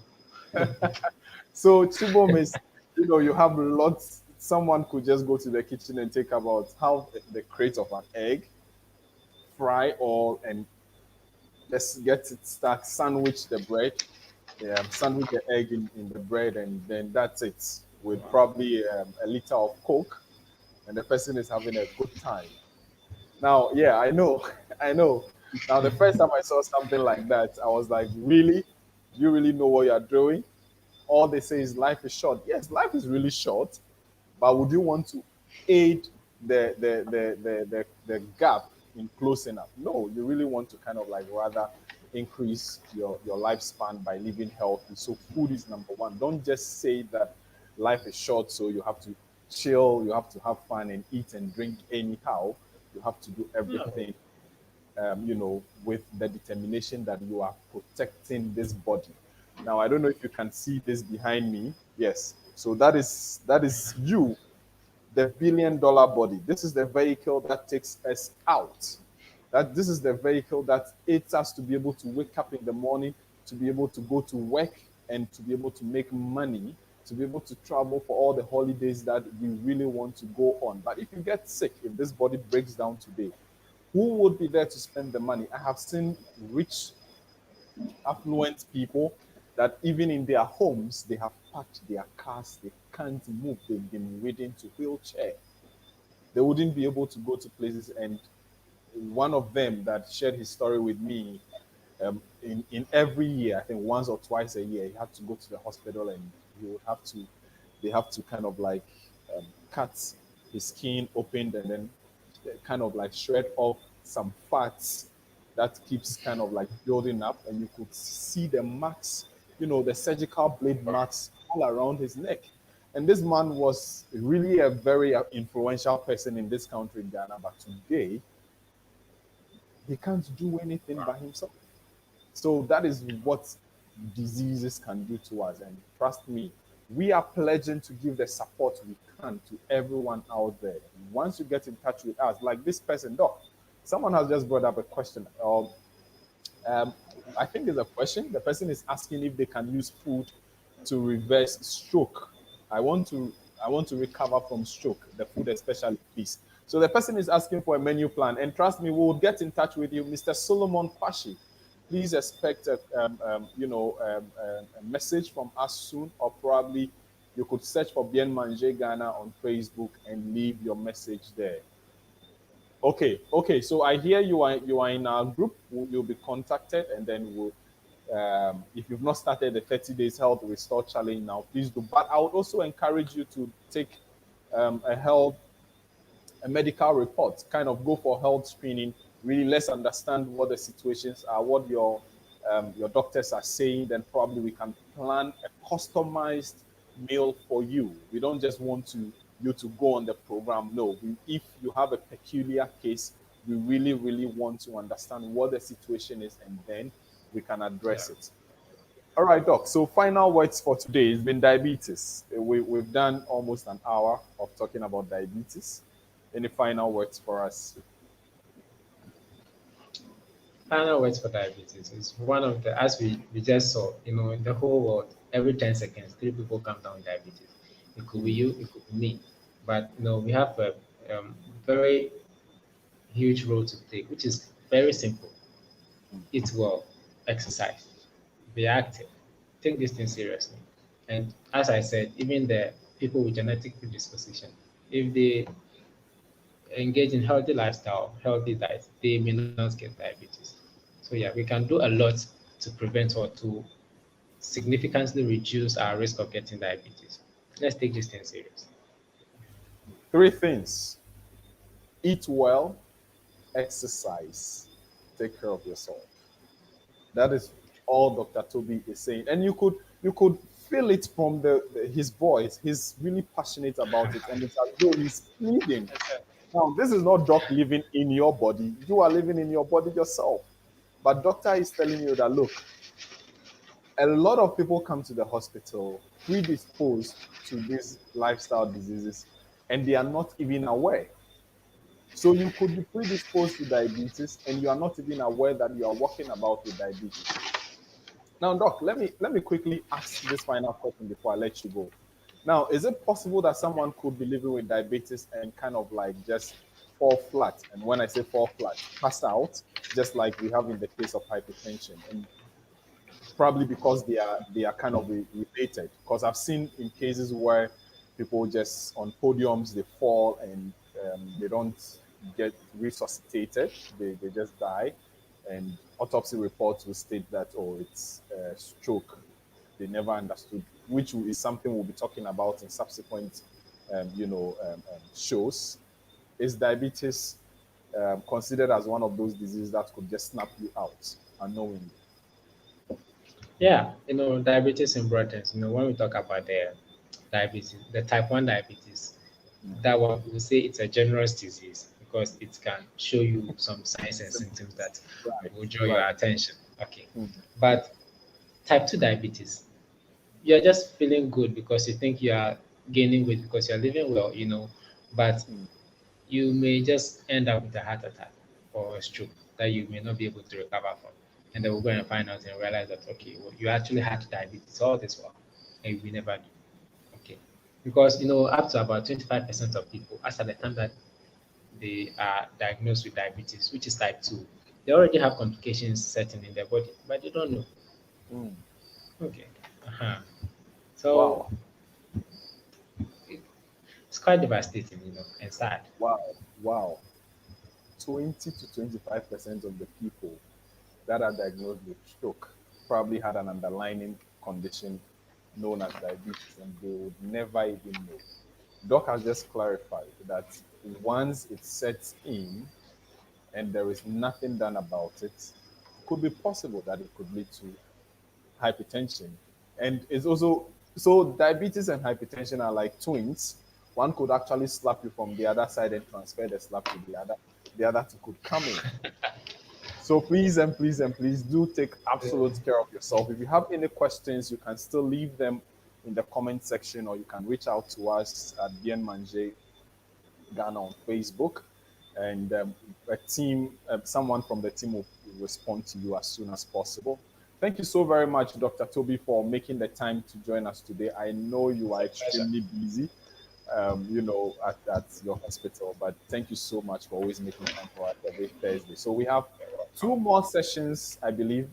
So chibom is, you have lots. Someone could just go to the kitchen and take about half the crate of an egg, fry all, and just get it stuck, sandwich the bread, sandwich the egg in the bread, and then that's it. With probably a liter of Coke, and the person is having a good time. Now, yeah, I know, I know. Now, the first time I saw something like that, I was like, really? You really know what you're doing? All they say is life is short. Yes, life is really short, but would you want to aid the gap in closing up? No, you really want to kind of like rather increase your lifespan by living healthy. So food is number one. Don't just say that life is short, so you have to chill, you have to have fun and eat and drink anyhow. You have to do No. everything with the determination that you are protecting this body. Now, I don't know if you can see this behind me. Yes. So that is you, the billion-dollar body. This is the vehicle that takes us out. That this is the vehicle that aids us to be able to wake up in the morning, to be able to go to work, and to be able to make money, to be able to travel for all the holidays that we really want to go on. But if you get sick, if this body breaks down today, who would be there to spend the money? I have seen rich, affluent people that even in their homes, they have parked their cars, they can't move, they've been ridden to wheelchair. They wouldn't be able to go to places. And one of them that shared his story with me, in every year, I think once or twice a year, he had to go to the hospital, and he would have to, they have to kind of like cut his skin open, and then kind of like shred off some fats that keeps kind of like building up, and you could see the marks, the surgical blade marks all around his neck. And this man was really a very influential person in this country, Ghana, but today he can't do anything by himself. So that is what diseases can do to us. And trust me, we are pledging to give the support we can to everyone out there. Once you get in touch with us, like this person, Doc, someone has just brought up a question. Um, I think there's a question. The person is asking if they can use food to reverse stroke. I want to I want to recover from stroke, the food especially, please. So the person is asking for a menu plan, and trust me, we will get in touch with you, Mr. Solomon Pashi. Please expect a message from us soon, or probably you could search for Bien Manger Ghana on Facebook and leave your message there. Okay. So I hear you are in our group. You'll be contacted, and then we'll. If you've not started the 30 days health restore challenge now, please do. But I would also encourage you to take a medical report, kind of go for health screening. Really, let's understand what the situations are, what your doctors are saying. Then probably we can plan a customized meal for you. We don't just want you to go on the program. No, if you have a peculiar case, we really, really want to understand what the situation is, and then we can Yeah. address it. All right, Doc. So final words for today has been diabetes. We've done almost an hour of talking about diabetes. Any final words for us? Final words for diabetes is one of the, as we just saw, in the whole world, every 10 seconds, three people come down with diabetes. It could be you, it could be me. But, we have a very huge role to take, which is very simple. Eat well, exercise, be active, take this thing seriously. And as I said, even the people with genetic predisposition, if they engage in healthy lifestyle, healthy diet, they may not get diabetes. So yeah, we can do a lot to prevent or to significantly reduce our risk of getting diabetes. Let's take this thing serious. Three things: eat well, exercise, take care of yourself. That is all Dr. Toby is saying, and you could feel it from his voice. He's really passionate about it, and it's as though he's pleading. Now, this is not doc living in your body; you are living in your body yourself. But doctor is telling you that look, a lot of people come to the hospital predisposed to these lifestyle diseases, and they are not even aware. So you could be predisposed to diabetes, and you are not even aware that you are walking about with diabetes. Now, Doc, let me quickly ask this final question before I let you go. Now, is it possible that someone could be living with diabetes and kind of like just fall flat? And when I say fall flat, pass out, just like we have in the case of hypertension, and probably because they are kind of related. Because I've seen in cases where people just on podiums they fall and they don't get resuscitated, they just die, and autopsy reports will state that it's stroke. They never understood, which is something we'll be talking about in subsequent shows. Is diabetes considered as one of those diseases that could just snap you out unknowingly? Yeah, diabetes in broad terms, when we talk about the diabetes, the type 1 diabetes, that one we will say it's a generous disease because it can show you some signs and symptoms that Right, will draw your right. attention. Okay. Mhm. But type 2 diabetes, you're just feeling good because you think you are gaining weight because you're living well, but Mm. you may just end up with a heart attack or a stroke that you may not be able to recover from. And then we'll go and find out and realize that, okay, well, you actually had diabetes all this while, and we never knew. Okay. Because, up to about 25% of people, as at the time that they are diagnosed with diabetes, which is type 2, they already have complications setting in their body, but they don't know. Mm. Okay. Uh-huh. So Wow. it's quite devastating, and sad. Wow. Wow. 20 to 25% of the people that are diagnosed with stroke probably had an underlying condition known as diabetes, and they would never even know. Doc has just clarified that once it sets in and there is nothing done about it, it could be possible that it could lead to hypertension. And it's also so diabetes and hypertension are like twins. One could actually slap you from the other side and transfer the slap to the other. The other two could come in. So please and please and please do take absolute care of yourself. If you have any questions, you can still leave them in the comment section, or you can reach out to us at Bien Manger Ghana on Facebook, and someone from the team will respond to you as soon as possible. Thank you so very much, Dr. Toby, for making the time to join us today. I know you are It's a pleasure. extremely busy, at your hospital, but thank you so much for always making time for us every Thursday. So we have two more sessions, I believe,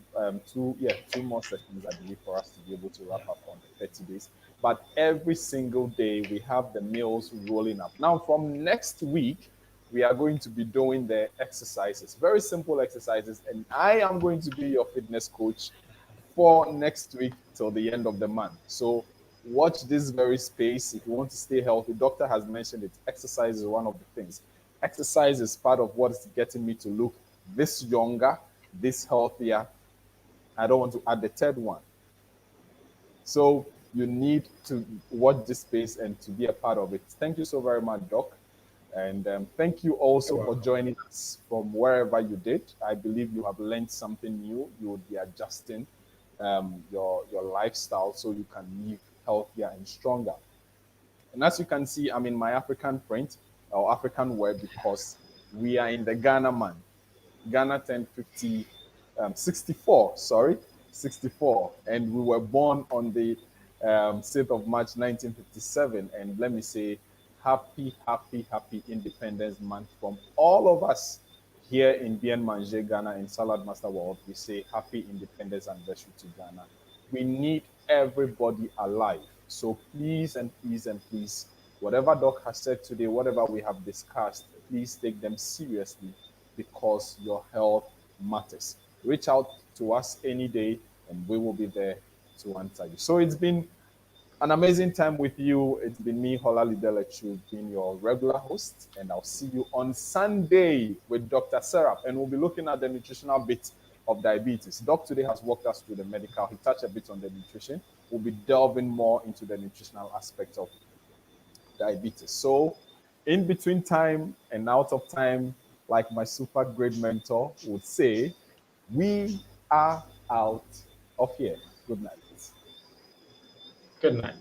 two more sessions, I believe, for us to be able to wrap up on the 30 days. But every single day, we have the meals rolling up. Now, from next week, we are going to be doing the exercises, very simple exercises, and I am going to be your fitness coach for next week till the end of the month. So watch this very space if you want to stay healthy. Doctor has mentioned it. Exercise is one of the things. Exercise is part of what is getting me to look this younger, this healthier. I don't want to add the third one. So you need to watch this space and to be a part of it. Thank you so very much, Doc. And thank you You're also for welcome. joining us from wherever you did. I believe you have learned something new. You would be adjusting your lifestyle so you can live healthier and stronger. And as you can see, I'm in my African print or African wear because we are in the Ghana month. Ghana turned 64, sorry, 64. And we were born on the 6th of March, 1957. And let me say, happy, happy, happy Independence Month from all of us here in Bien Manger Ghana and Salad Master World. We say happy Independence Anniversary to Ghana. We need everybody alive. So please and please and please Whatever Doc has said today, whatever we have discussed, please take them seriously because your health matters. Reach out to us any day and we will be there to answer you. So it's been an amazing time with you. It's been me, Hola Lidelechu, being your regular host, and I'll see you on Sunday with Dr. Serap, and we'll be looking at the nutritional bit of diabetes. Doc today has walked us through the medical. He touched a bit on the nutrition. We'll be delving more into the nutritional aspect of diabetes. So in between time and out of time, like my super great mentor would say, we are out of here. Good night. Good night.